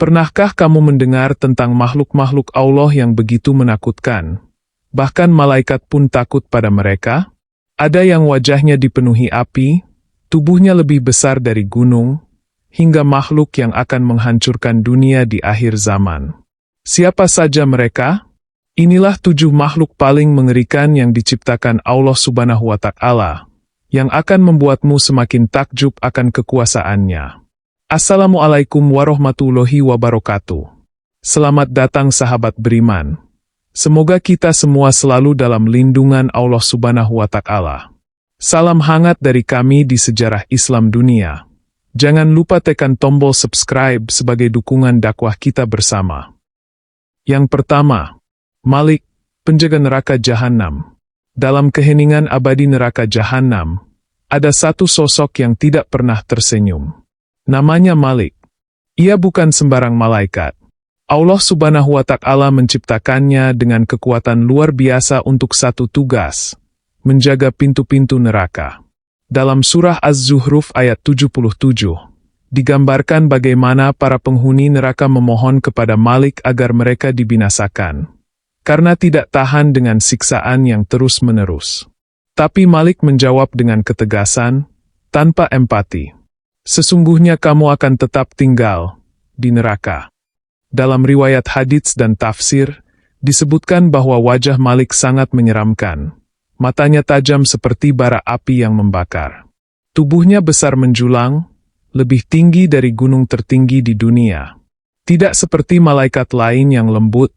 Pernahkah kamu mendengar tentang makhluk-makhluk Allah yang begitu menakutkan? Bahkan malaikat pun takut pada mereka? Ada yang wajahnya dipenuhi api, tubuhnya lebih besar dari gunung, hingga makhluk yang akan menghancurkan dunia di akhir zaman. Siapa saja mereka? Inilah 7 makhluk paling mengerikan yang diciptakan Allah Subhanahu wa Ta'ala, yang akan membuatmu semakin takjub akan kekuasaannya. Assalamualaikum warahmatullahi wabarakatuh. Selamat datang sahabat beriman. Semoga kita semua selalu dalam lindungan Allah Subhanahu wa Ta'ala. Salam hangat dari kami di Sejarah Islam Dunia. Jangan lupa tekan tombol subscribe sebagai dukungan dakwah kita bersama. Yang pertama, Malik, penjaga neraka Jahannam. Dalam keheningan abadi neraka Jahannam, ada satu sosok yang tidak pernah tersenyum. Namanya Malik. Ia bukan sembarang malaikat. Allah Subhanahu wa Ta'ala menciptakannya dengan kekuatan luar biasa untuk satu tugas, menjaga pintu-pintu neraka. Dalam surah Az-Zuhruf ayat 77, digambarkan bagaimana para penghuni neraka memohon kepada Malik agar mereka dibinasakan, karena tidak tahan dengan siksaan yang terus-menerus. Tapi Malik menjawab dengan ketegasan, tanpa empati. Sesungguhnya kamu akan tetap tinggal di neraka. Dalam riwayat hadits dan tafsir, disebutkan bahwa wajah Malik sangat menyeramkan. Matanya tajam seperti bara api yang membakar. Tubuhnya besar menjulang, lebih tinggi dari gunung tertinggi di dunia. Tidak seperti malaikat lain yang lembut,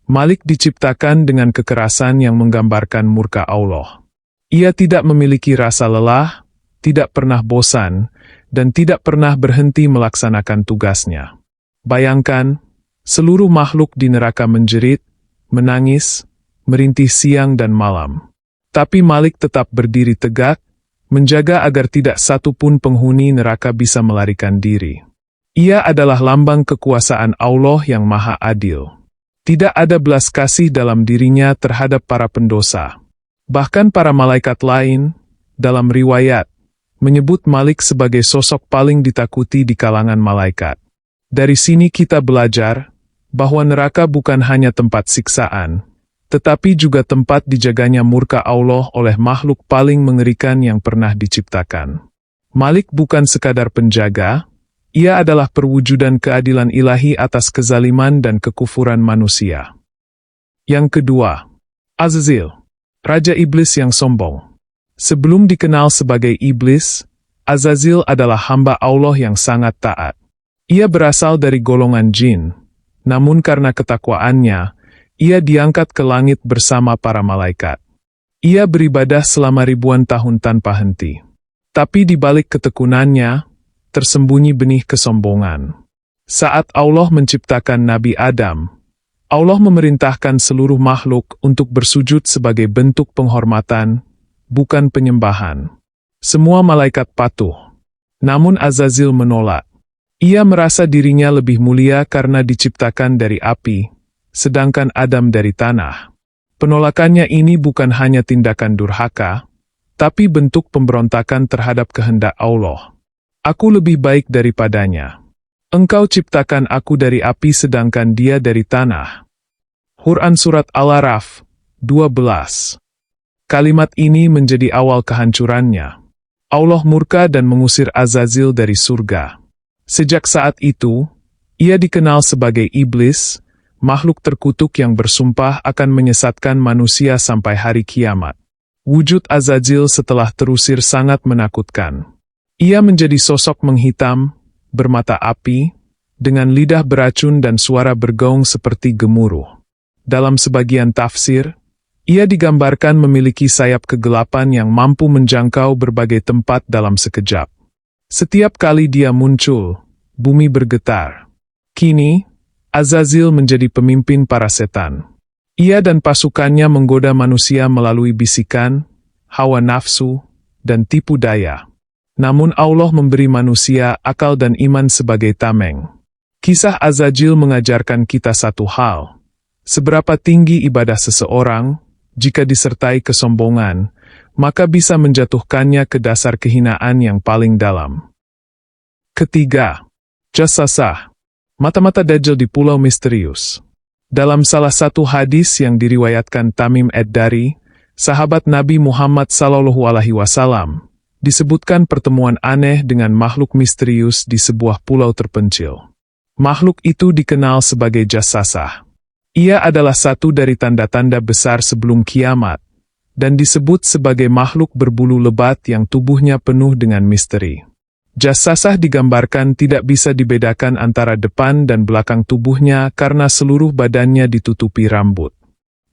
Malik diciptakan dengan kekerasan yang menggambarkan murka Allah. Ia tidak memiliki rasa lelah, tidak pernah bosan, dan tidak pernah berhenti melaksanakan tugasnya. Bayangkan, seluruh makhluk di neraka menjerit, menangis, merintih siang dan malam. Tapi Malik tetap berdiri tegak, menjaga agar tidak satu pun penghuni neraka bisa melarikan diri. Ia adalah lambang kekuasaan Allah yang Maha Adil. Tidak ada belas kasih dalam dirinya terhadap para pendosa. Bahkan para malaikat lain, dalam riwayat, menyebut Malik sebagai sosok paling ditakuti di kalangan malaikat. Dari sini kita belajar bahwa neraka bukan hanya tempat siksaan, tetapi juga tempat dijaganya murka Allah oleh makhluk paling mengerikan yang pernah diciptakan. Malik bukan sekadar penjaga, ia adalah perwujudan keadilan ilahi atas kezaliman dan kekufuran manusia. Yang kedua, Azazil, Raja Iblis yang sombong. Sebelum dikenal sebagai iblis, Azazil adalah hamba Allah yang sangat taat. Ia berasal dari golongan jin, namun karena ketakwaannya, ia diangkat ke langit bersama para malaikat. Ia beribadah selama ribuan tahun tanpa henti. Tapi di balik ketekunannya, tersembunyi benih kesombongan. Saat Allah menciptakan Nabi Adam, Allah memerintahkan seluruh makhluk untuk bersujud sebagai bentuk penghormatan, bukan penyembahan. Semua malaikat patuh. Namun Azazil menolak. Ia merasa dirinya lebih mulia karena diciptakan dari api, sedangkan Adam dari tanah. Penolakannya ini bukan hanya tindakan durhaka, tapi bentuk pemberontakan terhadap kehendak Allah. Aku lebih baik daripadanya. Engkau ciptakan aku dari api sedangkan dia dari tanah. Quran Surat Al-A'raf 12. Kalimat ini menjadi awal kehancurannya. Allah murka dan mengusir Azazil dari surga. Sejak saat itu, ia dikenal sebagai iblis, makhluk terkutuk yang bersumpah akan menyesatkan manusia sampai hari kiamat. Wujud Azazil setelah terusir sangat menakutkan. Ia menjadi sosok menghitam, bermata api, dengan lidah beracun dan suara bergaung seperti gemuruh. Dalam sebagian tafsir, ia digambarkan memiliki sayap kegelapan yang mampu menjangkau berbagai tempat dalam sekejap. Setiap kali dia muncul, bumi bergetar. Kini, Azazil menjadi pemimpin para setan. Ia dan pasukannya menggoda manusia melalui bisikan, hawa nafsu, dan tipu daya. Namun Allah memberi manusia akal dan iman sebagai tameng. Kisah Azazil mengajarkan kita satu hal. Seberapa tinggi ibadah seseorang, jika disertai kesombongan, maka bisa menjatuhkannya ke dasar kehinaan yang paling dalam. Ketiga, Jassasah, Mata-mata Dajjal di Pulau Misterius. Dalam salah satu hadis yang diriwayatkan Tamim ad-Dari, sahabat Nabi Muhammad SAW, disebutkan pertemuan aneh dengan makhluk misterius di sebuah pulau terpencil. Makhluk itu dikenal sebagai Jassasah. Ia adalah satu dari tanda-tanda besar sebelum kiamat, dan disebut sebagai makhluk berbulu lebat yang tubuhnya penuh dengan misteri. Jassasah digambarkan tidak bisa dibedakan antara depan dan belakang tubuhnya karena seluruh badannya ditutupi rambut.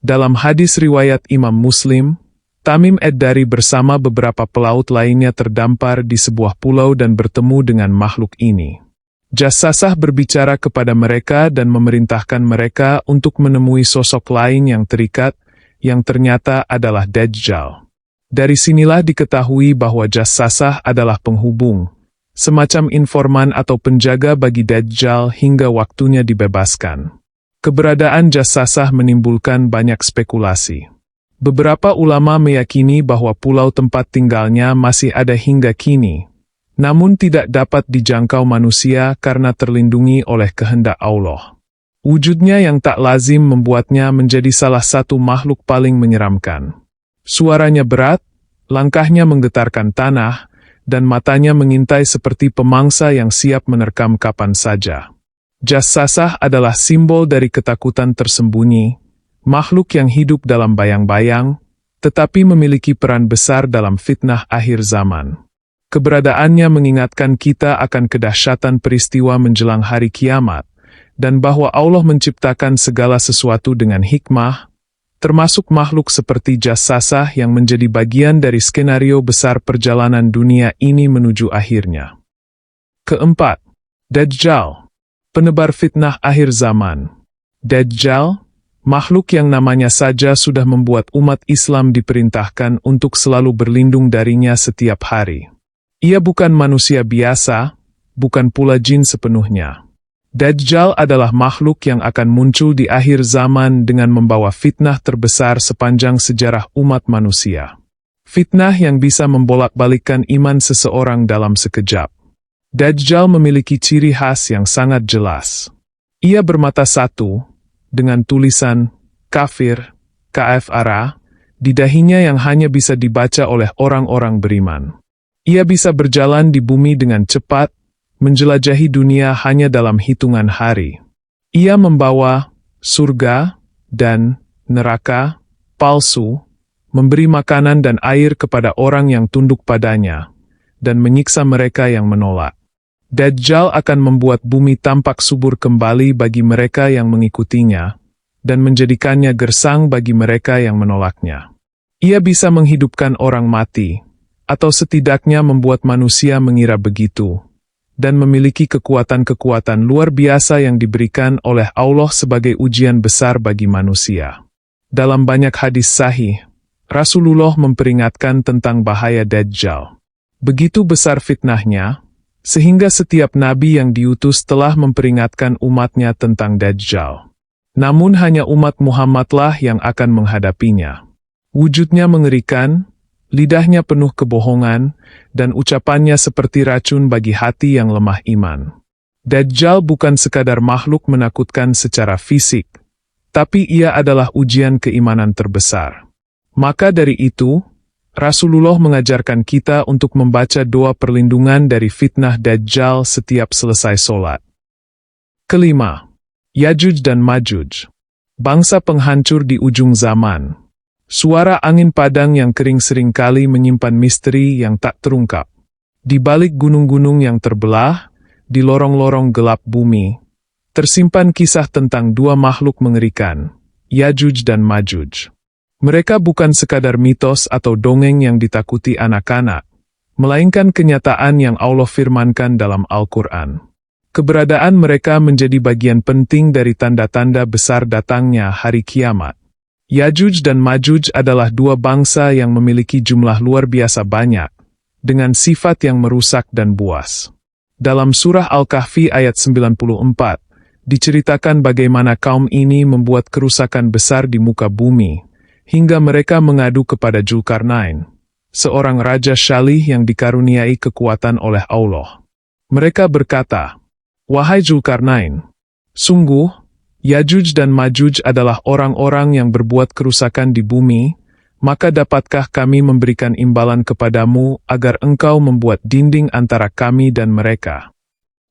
Dalam hadis riwayat Imam Muslim, Tamim ad-Dari bersama beberapa pelaut lainnya terdampar di sebuah pulau dan bertemu dengan makhluk ini. Jassasah berbicara kepada mereka dan memerintahkan mereka untuk menemui sosok lain yang terikat, yang ternyata adalah Dajjal. Dari sinilah diketahui bahwa Jassasah adalah penghubung, semacam informan atau penjaga bagi Dajjal hingga waktunya dibebaskan. Keberadaan Jassasah menimbulkan banyak spekulasi. Beberapa ulama meyakini bahwa pulau tempat tinggalnya masih ada hingga kini, namun tidak dapat dijangkau manusia karena terlindungi oleh kehendak Allah. Wujudnya yang tak lazim membuatnya menjadi salah satu makhluk paling menyeramkan. Suaranya berat, langkahnya menggetarkan tanah, dan matanya mengintai seperti pemangsa yang siap menerkam kapan saja. Jassasah adalah simbol dari ketakutan tersembunyi, makhluk yang hidup dalam bayang-bayang, tetapi memiliki peran besar dalam fitnah akhir zaman. Keberadaannya mengingatkan kita akan kedahsyatan peristiwa menjelang hari kiamat, dan bahwa Allah menciptakan segala sesuatu dengan hikmah, termasuk makhluk seperti Jassasah yang menjadi bagian dari skenario besar perjalanan dunia ini menuju akhirnya. Keempat, Dajjal, penebar fitnah akhir zaman. Dajjal, makhluk yang namanya saja sudah membuat umat Islam diperintahkan untuk selalu berlindung darinya setiap hari. Ia bukan manusia biasa, bukan pula jin sepenuhnya. Dajjal adalah makhluk yang akan muncul di akhir zaman dengan membawa fitnah terbesar sepanjang sejarah umat manusia. Fitnah yang bisa membolak-balikkan iman seseorang dalam sekejap. Dajjal memiliki ciri khas yang sangat jelas. Ia bermata satu, dengan tulisan kafir, kafara, di dahinya yang hanya bisa dibaca oleh orang-orang beriman. Ia bisa berjalan di bumi dengan cepat, menjelajahi dunia hanya dalam hitungan hari. Ia membawa surga dan neraka palsu, memberi makanan dan air kepada orang yang tunduk padanya, dan menyiksa mereka yang menolak. Dajjal akan membuat bumi tampak subur kembali bagi mereka yang mengikutinya, dan menjadikannya gersang bagi mereka yang menolaknya. Ia bisa menghidupkan orang mati, atau setidaknya membuat manusia mengira begitu, dan memiliki kekuatan-kekuatan luar biasa yang diberikan oleh Allah sebagai ujian besar bagi manusia. Dalam banyak hadis sahih, Rasulullah memperingatkan tentang bahaya Dajjal. Begitu besar fitnahnya, sehingga setiap nabi yang diutus telah memperingatkan umatnya tentang Dajjal. Namun hanya umat Muhammadlah yang akan menghadapinya. Wujudnya mengerikan, lidahnya penuh kebohongan, dan ucapannya seperti racun bagi hati yang lemah iman. Dajjal bukan sekadar makhluk menakutkan secara fisik, tapi ia adalah ujian keimanan terbesar. Maka dari itu, Rasulullah mengajarkan kita untuk membaca doa perlindungan dari fitnah Dajjal setiap selesai sholat. Kelima, Yajuj dan Majuj, bangsa penghancur di ujung zaman. Suara angin padang yang kering seringkali menyimpan misteri yang tak terungkap. Di balik gunung-gunung yang terbelah, di lorong-lorong gelap bumi, tersimpan kisah tentang dua makhluk mengerikan, Yajuj dan Majuj. Mereka bukan sekadar mitos atau dongeng yang ditakuti anak-anak, melainkan kenyataan yang Allah firmankan dalam Al-Quran. Keberadaan mereka menjadi bagian penting dari tanda-tanda besar datangnya hari kiamat. Yajuj dan Majuj adalah dua bangsa yang memiliki jumlah luar biasa banyak, dengan sifat yang merusak dan buas. Dalam surah Al-Kahfi ayat 94, diceritakan bagaimana kaum ini membuat kerusakan besar di muka bumi, hingga mereka mengadu kepada Dzulkarnain, seorang raja syalih yang dikaruniai kekuatan oleh Allah. Mereka berkata, "Wahai Dzulkarnain, Sungguh, Yajuj dan Majuj adalah orang-orang yang berbuat kerusakan di bumi, maka dapatkah kami memberikan imbalan kepadamu agar engkau membuat dinding antara kami dan mereka?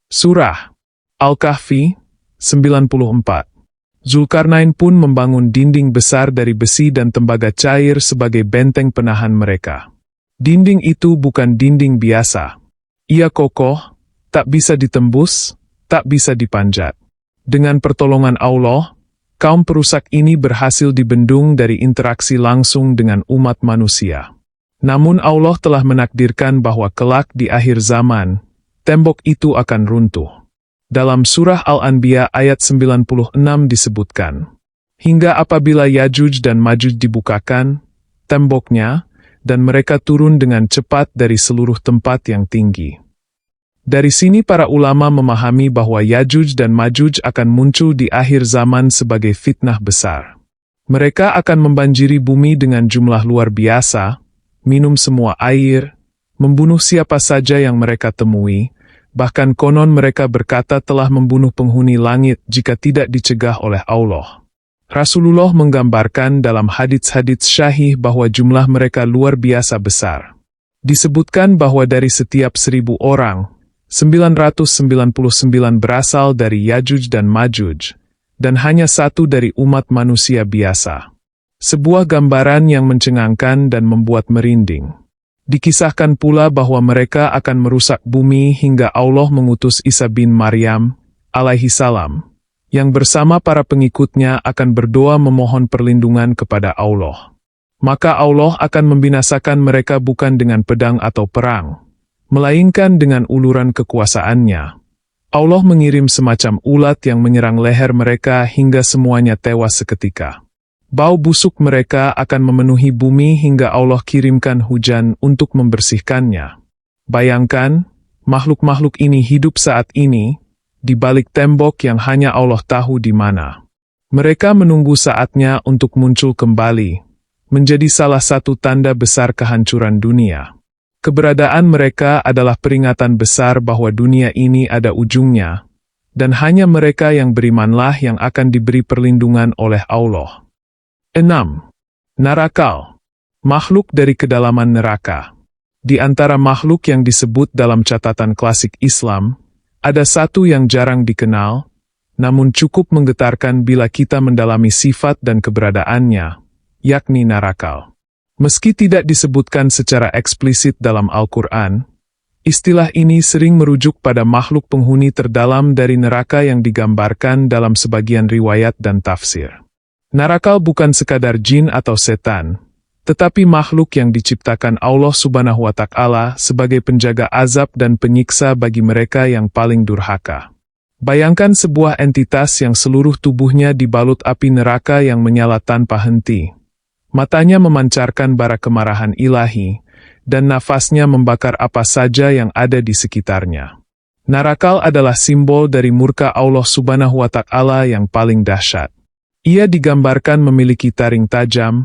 Surah Al-Kahfi 94. Zulkarnain pun membangun dinding besar dari besi dan tembaga cair sebagai benteng penahan mereka. Dinding itu bukan dinding biasa. Ia kokoh, tak bisa ditembus, tak bisa dipanjat. Dengan pertolongan Allah, kaum perusak ini berhasil dibendung dari interaksi langsung dengan umat manusia. Namun Allah telah menakdirkan bahwa kelak di akhir zaman, tembok itu akan runtuh. Dalam surah Al-Anbiya ayat 96 disebutkan, hingga apabila Yajuj dan Majuj dibukakan, temboknya, dan mereka turun dengan cepat dari seluruh tempat yang tinggi. Dari sini para ulama memahami bahwa Yajuj dan Majuj akan muncul di akhir zaman sebagai fitnah besar. Mereka akan membanjiri bumi dengan jumlah luar biasa, minum semua air, membunuh siapa saja yang mereka temui, bahkan konon mereka berkata telah membunuh penghuni langit jika tidak dicegah oleh Allah. Rasulullah menggambarkan dalam hadits-hadits syahih bahwa jumlah mereka luar biasa besar. Disebutkan bahwa dari setiap 1.000 orang, 999 berasal dari Yajuj dan Majuj, dan hanya 1 dari umat manusia biasa. Sebuah gambaran yang mencengangkan dan membuat merinding. Dikisahkan pula bahwa mereka akan merusak bumi hingga Allah mengutus Isa bin Maryam, alaihi salam, yang bersama para pengikutnya akan berdoa memohon perlindungan kepada Allah. Maka Allah akan membinasakan mereka bukan dengan pedang atau perang, melainkan dengan uluran kekuasaannya. Allah mengirim semacam ulat yang menyerang leher mereka hingga semuanya tewas seketika. Bau busuk mereka akan memenuhi bumi hingga Allah kirimkan hujan untuk membersihkannya. Bayangkan, makhluk-makhluk ini hidup saat ini, di balik tembok yang hanya Allah tahu di mana. Mereka menunggu saatnya untuk muncul kembali, menjadi salah satu tanda besar kehancuran dunia. Keberadaan mereka adalah peringatan besar bahwa dunia ini ada ujungnya, dan hanya mereka yang berimanlah yang akan diberi perlindungan oleh Allah. 6. Narakal, makhluk dari kedalaman neraka. Di antara makhluk yang disebut dalam catatan klasik Islam, ada satu yang jarang dikenal, namun cukup menggetarkan bila kita mendalami sifat dan keberadaannya, yakni narakal. Meski tidak disebutkan secara eksplisit dalam Al-Quran, istilah ini sering merujuk pada makhluk penghuni terdalam dari neraka yang digambarkan dalam sebagian riwayat dan tafsir. Narakal bukan sekadar jin atau setan, tetapi makhluk yang diciptakan Allah Subhanahu wa Ta'ala sebagai penjaga azab dan penyiksa bagi mereka yang paling durhaka. Bayangkan sebuah entitas yang seluruh tubuhnya dibalut api neraka yang menyala tanpa henti. Matanya memancarkan bara kemarahan ilahi, dan nafasnya membakar apa saja yang ada di sekitarnya. Narakal adalah simbol dari murka Allah Subhanahu wa Ta'ala yang paling dahsyat. Ia digambarkan memiliki taring tajam,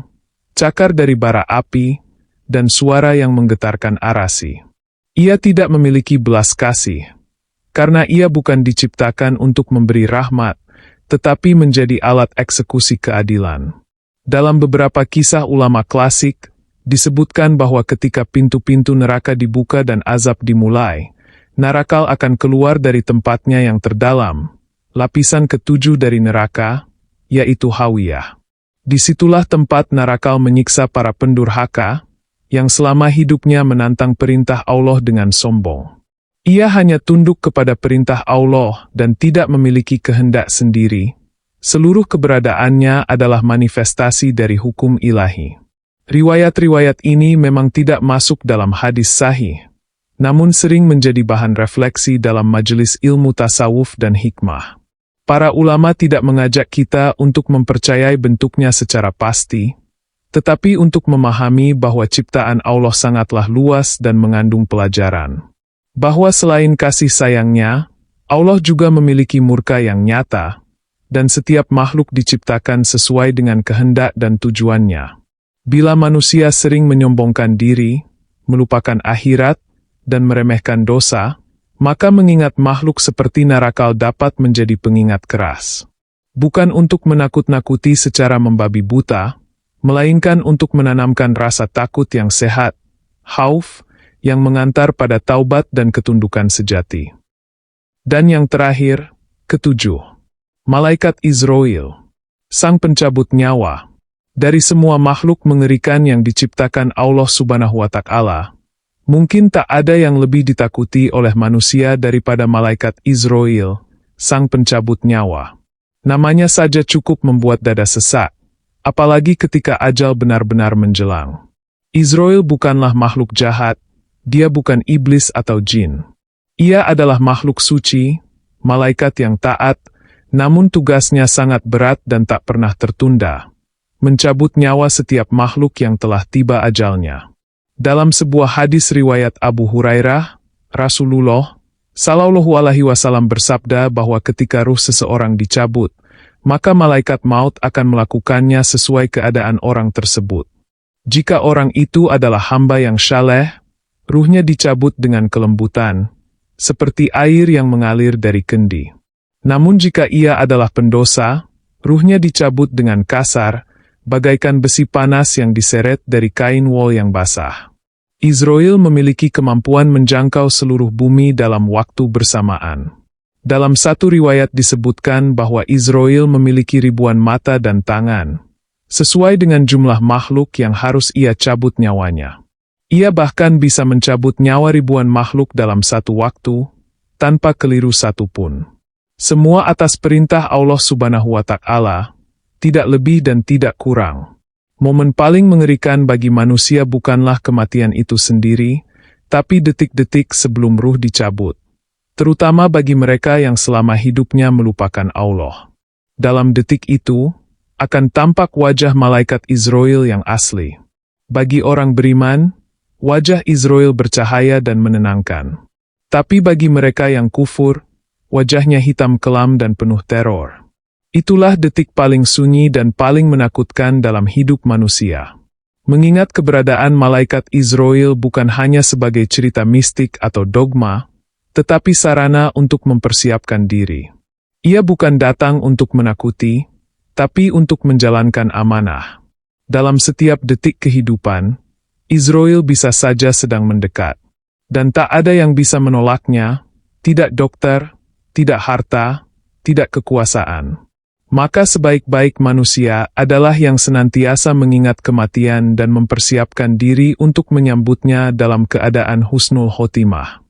cakar dari bara api, dan suara yang menggetarkan arasi. Ia tidak memiliki belas kasih, karena ia bukan diciptakan untuk memberi rahmat, tetapi menjadi alat eksekusi keadilan. Dalam beberapa kisah ulama klasik, disebutkan bahwa ketika pintu-pintu neraka dibuka dan azab dimulai, narakal akan keluar dari tempatnya yang terdalam, lapisan ketujuh dari neraka, yaitu Hawiyah. Disitulah tempat narakal menyiksa para pendurhaka, yang selama hidupnya menantang perintah Allah dengan sombong. Ia hanya tunduk kepada perintah Allah dan tidak memiliki kehendak sendiri. Seluruh keberadaannya adalah manifestasi dari hukum ilahi. Riwayat-riwayat ini memang tidak masuk dalam hadis sahih, namun sering menjadi bahan refleksi dalam majelis ilmu tasawuf dan hikmah. Para ulama tidak mengajak kita untuk mempercayai bentuknya secara pasti, tetapi untuk memahami bahwa ciptaan Allah sangatlah luas dan mengandung pelajaran. Bahwa selain kasih sayangnya, Allah juga memiliki murka yang nyata, dan setiap makhluk diciptakan sesuai dengan kehendak dan tujuannya. Bila manusia sering menyombongkan diri, melupakan akhirat, dan meremehkan dosa, Maka mengingat makhluk seperti Narakal dapat menjadi pengingat keras. Bukan untuk menakut-nakuti secara membabi buta, melainkan untuk menanamkan rasa takut yang sehat, khauf, yang mengantar pada taubat dan ketundukan sejati. Dan yang terakhir, ketujuh, Malaikat Izrail, sang pencabut nyawa. Dari semua makhluk mengerikan yang diciptakan Allah Subhanahu wa Ta'ala, mungkin tak ada yang lebih ditakuti oleh manusia daripada Malaikat Izrail, sang pencabut nyawa. Namanya saja cukup membuat dada sesak, apalagi ketika ajal benar-benar menjelang. Izrail bukanlah makhluk jahat, dia bukan iblis atau jin. Ia adalah makhluk suci, malaikat yang taat, namun tugasnya sangat berat dan tak pernah tertunda. Mencabut nyawa setiap makhluk yang telah tiba ajalnya. Dalam sebuah hadis riwayat Abu Hurairah, Rasulullah Shallallahu Alaihi Wasallam bersabda bahwa ketika ruh seseorang dicabut, maka malaikat maut akan melakukannya sesuai keadaan orang tersebut. Jika orang itu adalah hamba yang saleh, ruhnya dicabut dengan kelembutan, seperti air yang mengalir dari kendi. Namun jika ia adalah pendosa, ruhnya dicabut dengan kasar, bagaikan besi panas yang diseret dari kain wol yang basah. Izrail memiliki kemampuan menjangkau seluruh bumi dalam waktu bersamaan. Dalam satu riwayat disebutkan bahwa Izrail memiliki ribuan mata dan tangan, sesuai dengan jumlah makhluk yang harus ia cabut nyawanya. Ia bahkan bisa mencabut nyawa ribuan makhluk dalam satu waktu, tanpa keliru satupun. Semua atas perintah Allah Subhanahu wa Ta'ala, tidak lebih dan tidak kurang. Momen paling mengerikan bagi manusia bukanlah kematian itu sendiri, tapi detik-detik sebelum ruh dicabut. Terutama bagi mereka yang selama hidupnya melupakan Allah. Dalam detik itu, akan tampak wajah malaikat Izrail yang asli. Bagi orang beriman, wajah Izrail bercahaya dan menenangkan. Tapi bagi mereka yang kufur, wajahnya hitam kelam dan penuh teror. Itulah detik paling sunyi dan paling menakutkan dalam hidup manusia. Mengingat keberadaan malaikat Izrail bukan hanya sebagai cerita mistik atau dogma, tetapi sarana untuk mempersiapkan diri. Ia bukan datang untuk menakuti, tapi untuk menjalankan amanah. Dalam setiap detik kehidupan, Izrail bisa saja sedang mendekat. Dan tak ada yang bisa menolaknya, tidak dokter, tidak harta, tidak kekuasaan. Maka sebaik-baik manusia adalah yang senantiasa mengingat kematian dan mempersiapkan diri untuk menyambutnya dalam keadaan husnul khotimah.